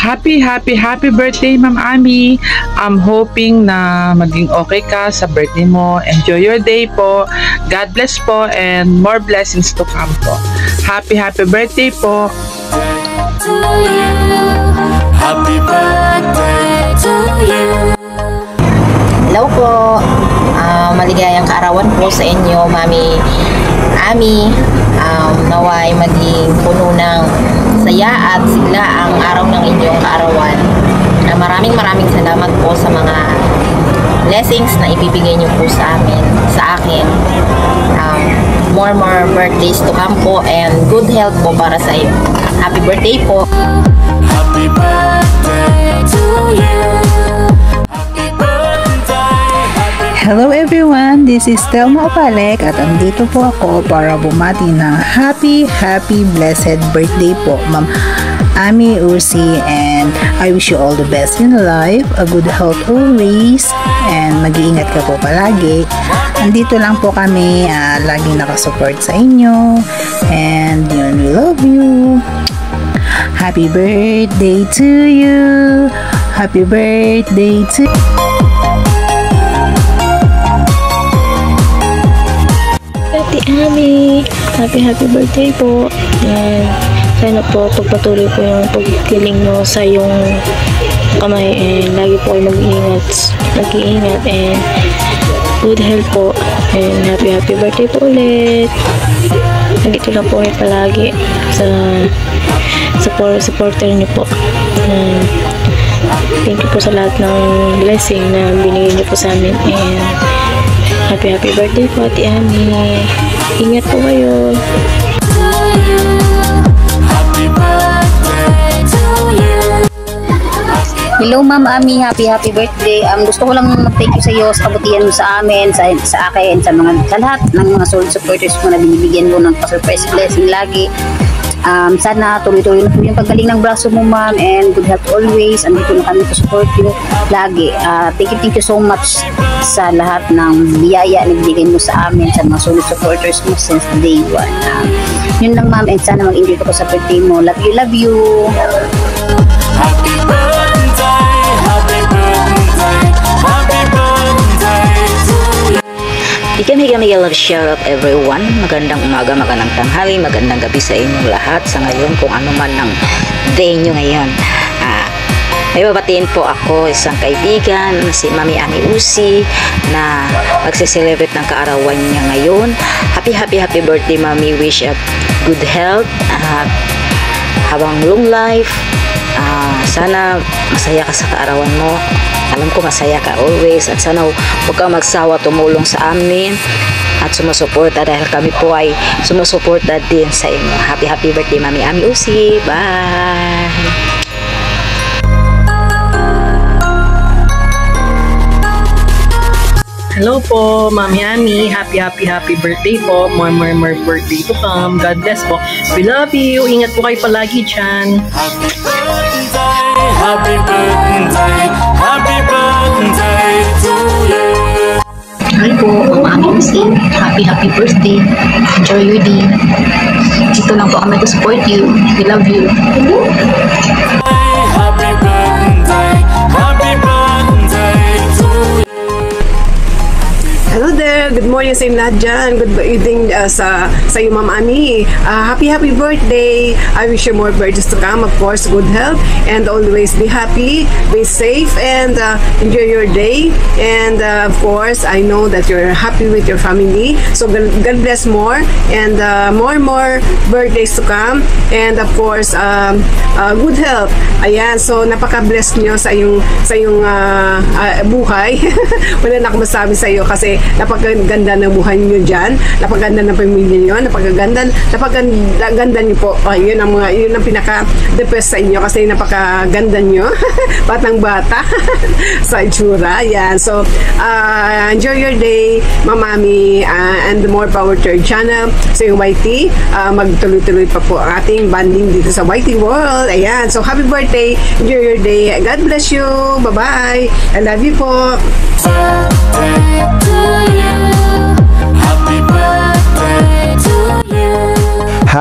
Happy birthday, Ma'am Ami. I'm hoping na maging okay ka sa birthday mo. Enjoy your day po. God bless po and more blessings to come po. Happy birthday po. Happy birthday to you. Hello po. Maligayang kaarawan po sa inyo, Mami Ami. Naway maging puno ng saya at sigla ang araw ng inyong kaarawan. Maraming salamat po sa mga blessings na ibibigay niyo po sa akin. More birthdays to come po and good health po para sa iyo. Happy birthday po. Happy birthday to you. Hello everyone, this is Telma Opalek at andito po ako para bumati ng happy blessed birthday po, Ma'am Ami Ursi, and I wish you all the best in life, a good health always, and mag-iingat ka po palagi. Andito lang po kami, laging nakasupport sa inyo, and yun, we love you. Happy birthday to you. Happy birthday to Ate Ami, happy birthday po. And sana po pagpatuloy po yung pagkiling mo sa yung kamay, and lagi po kayo mag-iingat and good health po, and happy birthday po ulit. Nandito lang po kayo palagi sa supporter niyo po. And thank you po sa lahat ng blessing na binigay niyo po sa amin, and happy birthday po, Ate Ami. Ingat po kayo. Hello Ma'am Ami, happy birthday. Gusto ko lang mag-thank you sa iyo sa kabutihan mo sa amin, sa akin, sa lahat ng mga solid supporters mo na binibigyan mo ng surprise blessing lagi. Sana tuloy-tuloy na po yung paggaling ng braso mo, ma'am, and good health always. Andito na kami to support you lagi. Thank you so much sa lahat ng biyaya na binigay mo sa amin, sa mga solid supporters mo since day one. Yun lang, ma'am, and sana mag-enjoy ko sa birthday mo. Love you. Happy birthday, happy birthday, happy birthday to you. Kami love shout out everyone. Magandang umaga, magandang tanghali, magandang gabi sa inyong lahat sa ngayon, kung ano man ang day nyo ngayon. May babatiin po ako isang kaibigan, si Mami Ami Ursi, na magse-celebrate ng kaarawan niya ngayon. Happy birthday, Mami. Wish you good health, habang long life. Sana masaya ka sa kaarawan mo. Alam ko masaya ka always, at sana huwag kang magsawa tumulong sa amin at sumusuporta, dahil kami po ay sumusuporta din sa inyo. Happy birthday, Mami Ami Ursi. Bye! Hello po, Mami Ami. Happy birthday po. More birthday to come. God bless po. We love you. Ingat po kayo palagi dyan. Happy birthday, happy birthday to you. Hi po, Mama Ami Ursi. Happy birthday. Enjoy your day. Dito lang po kami to support you. We love you. Happy birthday to you. Hello there, good morning sa inyo lahat dyan. Good evening sa iyo, Ma'am Ami. Happy birthday. I wish you more birthdays to come, of course, good health, and always be happy, be safe, and enjoy your day. And of course, I know that you're happy with your family. So God bless more, and more birthdays to come. And of course, good health. Ayan, so napaka-bless nyo sa iyong buhay. Wala na akong masabi sa iyo kasi napakaganda ng buhay niyo diyan, napakaganda ng pamilya niyo, napakaganda niyo po. Yun ang pinaka-the best sa inyo kasi napakaganda niyo. Batang-bata sa itsura. Yan. So, enjoy your day, Ma'am Ami, and more power to your channel sa YT. Magtuloy-tuloy pa po ang ating banding dito sa YT World. Ayan. So, happy birthday. Enjoy your day. God bless you. Bye-bye. I love you po. Happy birthday to you.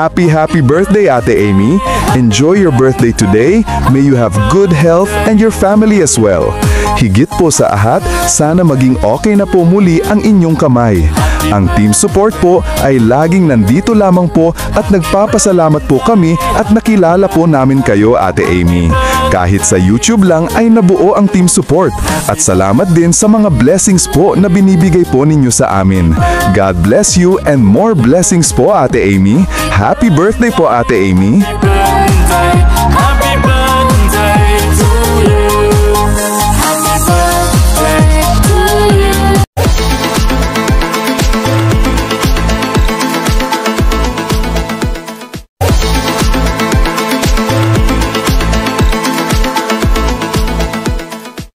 Happy birthday, Ate Amy. Enjoy your birthday today. May you have good health and your family as well. Higit po sa lahat, sana maging okay na po muli ang inyong kamay. Ang team support po ay laging nandito lamang po at nagpapasalamat po kami at nakilala po namin kayo, Ate Amy. Kahit sa YouTube lang ay nabuo ang team support. At salamat din sa mga blessings po na binibigay po ninyo sa amin. God bless you and more blessings po, Ate Amy. Happy birthday po, Ate Amy. birthday.